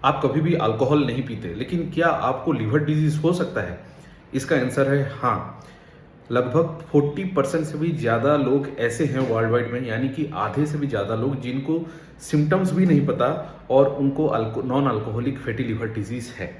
आप कभी भी अल्कोहल नहीं पीते, लेकिन क्या आपको लिवर डिजीज हो सकता है? इसका आंसर है हाँ। लगभग 40% से भी ज़्यादा लोग ऐसे हैं वर्ल्ड वाइड में, यानी कि आधे से भी ज़्यादा लोग जिनको सिम्टम्स भी नहीं पता और उनको non alcoholic fatty liver disease है।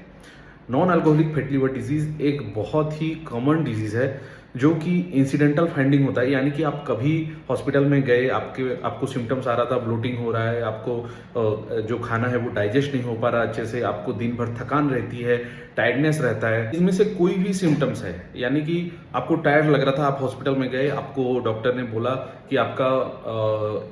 Non alcoholic fatty liver disease एक बहुत ही कॉमन डिजीज़ है जो कि इंसिडेंटल फाइंडिंग होता है, यानी कि आप कभी हॉस्पिटल में गए, आपको सिम्टम्स आ रहा था, ब्लोटिंग हो रहा है, आपको जो खाना है वो डाइजेस्ट नहीं हो पा रहा अच्छे से, आपको दिन भर थकान रहती है, टायर्डनेस रहता है, इनमें से कोई भी सिम्टम्स है, यानी कि आपको टायर्ड लग रहा था, आप हॉस्पिटल में गए, आपको डॉक्टर ने बोला कि आपका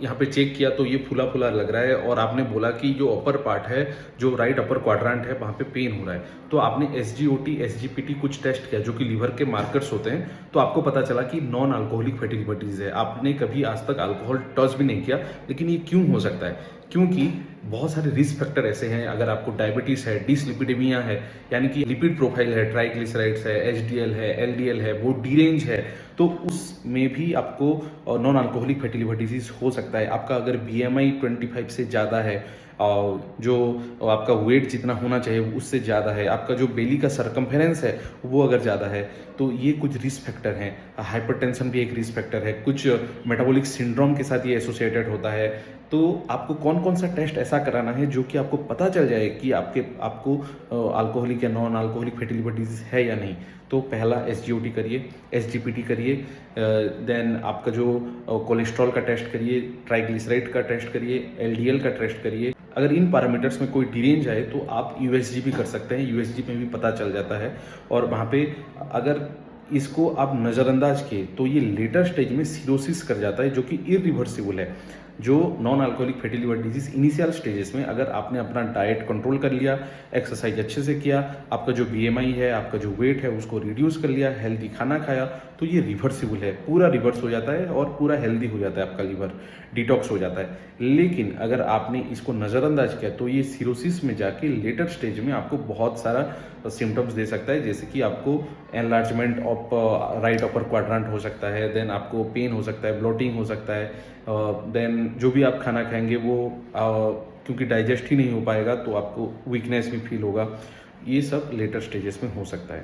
यहाँ पे चेक किया तो ये फूला फूला लग रहा है और आपने बोला कि जो अपर पार्ट है, जो राइट अपर क्वाड्रेंट है, वहाँ पे पेन हो रहा है, तो आपने SGOT SGPT कुछ टेस्ट किया जो कि लीवर के मार्कर्स होते हैं, तो आपको पता चला कि non alcoholic fatty liver disease है। आपने कभी आज तक अल्कोहल टच भी नहीं किया, लेकिन ये क्यों हो सकता है? क्योंकि बहुत सारे रिस्क फैक्टर ऐसे हैं। अगर आपको डायबिटीज है, डिसलिपिडेमिया है, यानी कि लिपिड प्रोफाइल है, ट्राइग्लिसराइड्स है, HDL है, LDL है, वो डीरेंज है, तो उसमें भी आपको non alcoholic fatty liver disease हो सकता है। आपका अगर BMI 25 से ज़्यादा है, जो आपका वेट जितना होना चाहिए उससे ज़्यादा है, आपका जो बेली का सरकमफेरेंस है वो अगर ज़्यादा है, तो ये कुछ रिस्क फैक्टर हैं। हाइपरटेंशन भी एक रिस्क फैक्टर है, कुछ मेटाबॉलिक सिंड्रोम के साथ ये एसोसिएटेड होता है। तो आपको कौन कौन सा टेस्ट ऐसा कराना है जो कि आपको पता चल जाए कि आपको अल्कोहलिक या non alcoholic fatty liver disease है या नहीं? तो पहला SGOT करिए, SGPT करिए, देन आपका जो कोलेस्ट्रॉल का टेस्ट करिए, ट्राइग्लिसराइड का टेस्ट करिए, LDL का टेस्ट करिए। अगर इन पैरामीटर्स में कोई डिरेंज आए तो आप USG भी कर सकते हैं, USG में भी पता चल जाता है। और वहाँ पे अगर इसको आप नज़रअंदाज किए तो ये लेटर स्टेज में सिरोसिस कर जाता है, जो कि इरिवर्सिबल है। जो non alcoholic fatty liver disease initial stages में अगर आपने अपना डाइट कंट्रोल कर लिया, एक्सरसाइज अच्छे से किया, आपका जो BMI है, आपका जो वेट है उसको रिड्यूस कर लिया, हेल्दी खाना खाया, तो ये रिवर्सिबल है, पूरा रिवर्स हो जाता है और पूरा हेल्दी हो जाता है, आपका लीवर डिटॉक्स हो जाता है। लेकिन अगर आपने इसको नज़रअंदाज किया तो ये सिरोसिस में जाके लेटर स्टेज में आपको बहुत सारा सिम्टम्स दे सकता है, जैसे कि आपको enlargement of right upper quadrant हो सकता है, देन आपको पेन हो सकता है, ब्लोटिंग हो सकता है, देन जो भी आप खाना खाएंगे वो क्योंकि डाइजेस्ट ही नहीं हो पाएगा तो आपको वीकनेस भी फील होगा। ये सब लेटर स्टेजेस में हो सकता है।